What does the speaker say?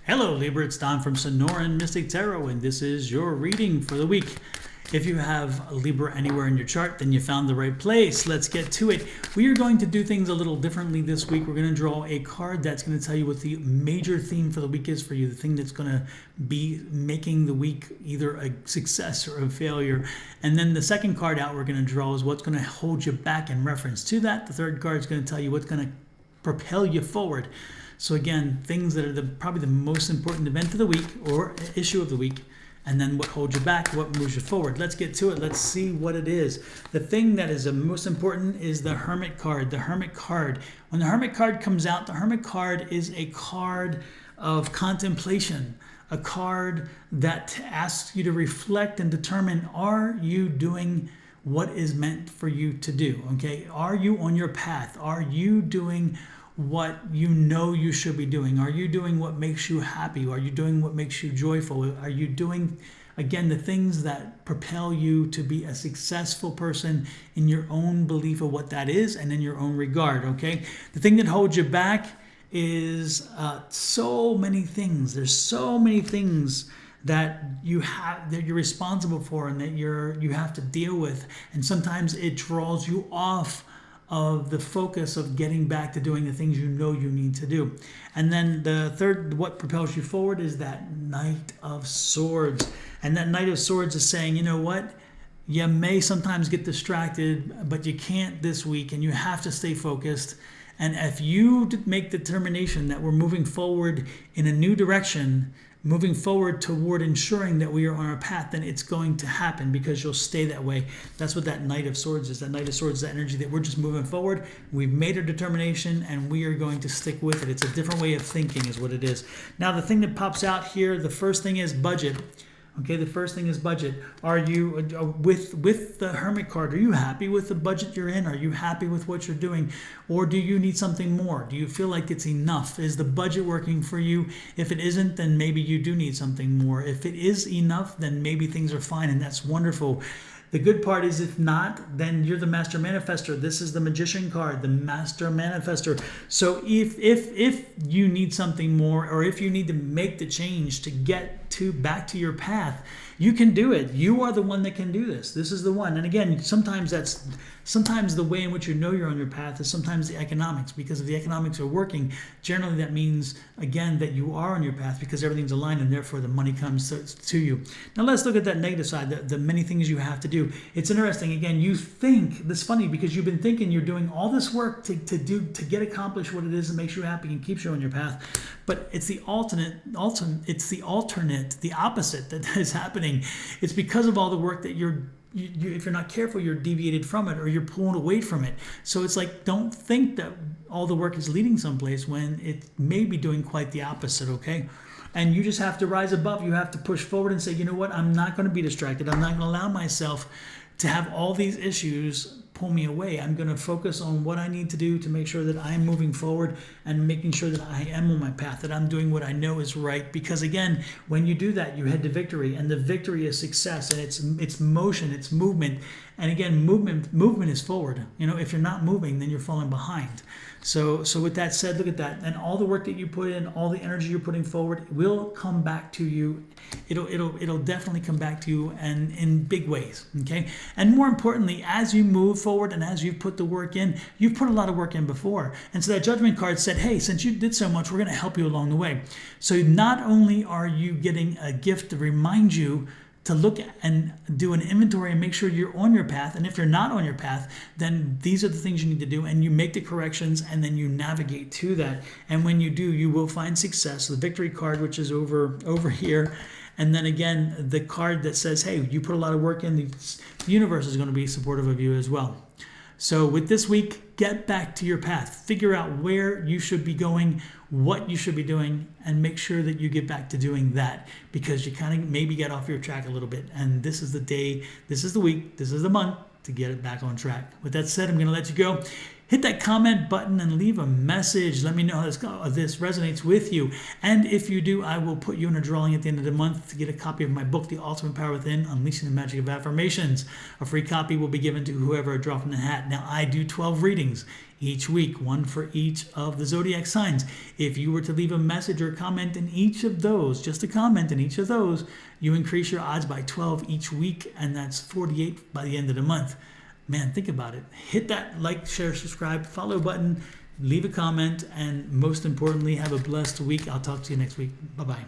Hello Libra, it's Don from Sonoran Mystic Tarot, and this is your reading for the week. If you have Libra anywhere in your chart, then you found the right place. Let's get to it. We are going to do things a little differently this week. We're going to draw a card that's going to tell you what the major theme for the week is for you, the thing that's going to be making the week either a success or a failure. And then the second card out we're going to draw is what's going to hold you back in reference to that. The third card is going to tell you what's going to propel you forward. So again, things that are probably the most important event of the week or issue of the week, and then what holds you back, what moves you forward. Let's get to it. Let's see what it is. The thing that is the most important is the Hermit card. The Hermit card. When the Hermit card comes out, the Hermit card is a card of contemplation, a card that asks you to reflect and determine, are you doing what is meant for you to do? Okay, are you on your path? Are you doing what you know you should be doing? Are you doing what makes you happy? Are you doing what makes you joyful? Are you doing, again, the things that propel you to be a successful person in your own belief of what that is and in your own regard, okay? The thing that holds you back is so many things. There's so many things that you have, that you're responsible for and that you have to deal with, and sometimes it draws you off of the focus of getting back to doing the things you know you need to do. And then the third, what propels you forward, is that Knight of Swords. And that Knight of Swords is saying, you know what? You may sometimes get distracted, but you can't this week, and you have to stay focused. And if you make the determination that we're moving forward in a new direction, moving forward toward ensuring that we are on our path, then it's going to happen because you'll stay that way. That's what that Knight of Swords is. That Knight of Swords is that energy that we're just moving forward. We've made our determination and we are going to stick with it. It's a different way of thinking is what it is. Now, the thing that pops out here, the first thing is budget. Okay, the first thing is budget. Are you, with the Hermit card, are you happy with the budget you're in? Are you happy with what you're doing? Or do you need something more? Do you feel like it's enough? Is the budget working for you? If it isn't, then maybe you do need something more. If it is enough, then maybe things are fine, and that's wonderful. The good part is, if not, then you're the Master Manifestor. This is the Magician card, the Master Manifestor. So if you need something more, or if you need to make the change to get back to your path, you can do it. You are the one that can do this. This is the one. And again, sometimes the way in which you know you're on your path is sometimes the economics, because if the economics are working, generally that means, again, that you are on your path because everything's aligned, and therefore the money comes to you. Now let's look at that negative side, the many things you have to do. It's interesting. Again, you think, this is funny because you've been thinking you're doing all this work to get accomplished what it is that makes you happy and keeps you on your path, but it's the the opposite that is happening. It's because of all the work that if you're not careful, you're deviated from it, or you're pulled away from it. So it's like, don't think that all the work is leading someplace when it may be doing quite the opposite, okay? And you just have to rise above. You have to push forward and say, you know what? I'm not going to be distracted. I'm not going to allow myself to have all these issues pull me away. I'm going to focus on what I need to do to make sure that I'm moving forward and making sure that I am on my path, that I'm doing what I know is right. Because again, when you do that, you head to victory, and the victory is success, and it's motion, it's movement. And again, movement is forward. You know, if you're not moving, then you're falling behind. So with that said, look at that, and all the work that you put in, all the energy you're putting forward will come back to you. It'll definitely come back to you, and in big ways. Okay, and more importantly, as you move forward and as you put the work in, you've put a lot of work in before, and so that Judgment card said, hey, since you did so much, we're going to help you along the way. So not only are you getting a gift to remind you to look and do an inventory and make sure you're on your path. And if you're not on your path, then these are the things you need to do, and you make the corrections, and then you navigate to that. And when you do, you will find success. The victory card, which is over here. And then again, the card that says, hey, you put a lot of work in, the universe is going to be supportive of you as well. So with this week, get back to your path. Figure out where you should be going, what you should be doing, and make sure that you get back to doing that, because you kind of maybe get off your track a little bit. And this is the day, this is the week, this is the month to get it back on track. With that said, I'm going to let you go. hit that comment button and leave a message. Let me know how this resonates with you. And if you do, I will put you in a drawing at the end of the month to get a copy of my book, The Ultimate Power Within, Unleashing the Magic of Affirmations. A free copy will be given to whoever I draw from the hat. Now, I do 12 readings each week, one for each of the zodiac signs. If you were to leave a message or comment in each of those, just a comment in each of those, you increase your odds by 12 each week, and that's 48 by the end of the month. Man, think about it. Hit that like, share, subscribe, follow button, leave a comment, and most importantly, have a blessed week. I'll talk to you next week. Bye-bye.